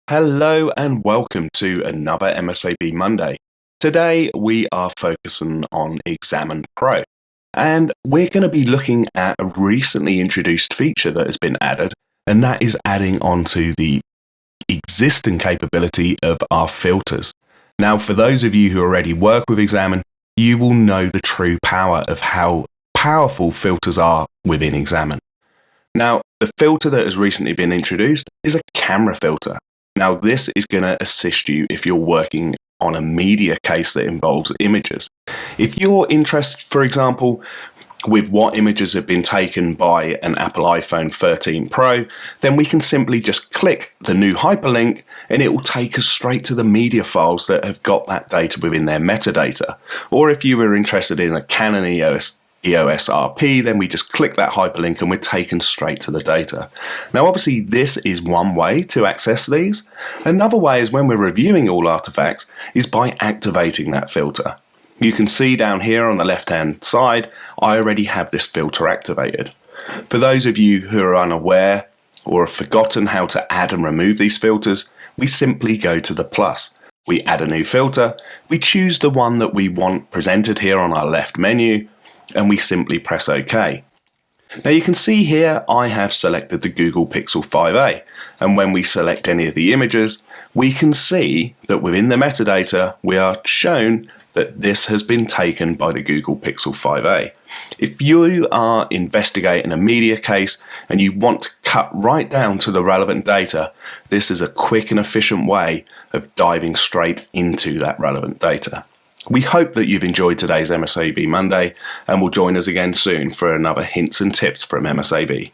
Hello and welcome to another MSAB Monday. Today we are focusing on XAMN Pro, and we're going to be looking at a recently introduced feature that has been added, and that is adding onto the existing capability of our filters. Now, for those of you who already work with XAMN, you will know the true power of how powerful filters are within XAMN. Now, the filter that has recently been introduced is a camera filter. Now, this is going to assist you if you're working on a media case that involves images. If you're interested, for example, with what images have been taken by an Apple iPhone 13 Pro, then we can simply just click the new hyperlink and it will take us straight to the media files that have got that data within their metadata. Or if you were interested in a Canon EOS RP, then we just click that hyperlink and we're taken straight to the data. Now, obviously, this is one way to access these. Another way is when we're reviewing all artifacts is by activating that filter. You can see down here on the left-hand side, I already have this filter activated. For those of you who are unaware or have forgotten how to add and remove these filters, we simply go to the plus. We add a new filter, we choose the one that we want presented here on our left menu, and we simply press OK. Now you can see here I have selected the Google Pixel 5a, and when we select any of the images, we can see that within the metadata we are shown that this has been taken by the Google Pixel 5a. If you are investigating a media case and you want to cut right down to the relevant data, this is a quick and efficient way of diving straight into that relevant data. We hope that you've enjoyed today's MSAB Monday and will join us again soon for another Hints and Tips from MSAB.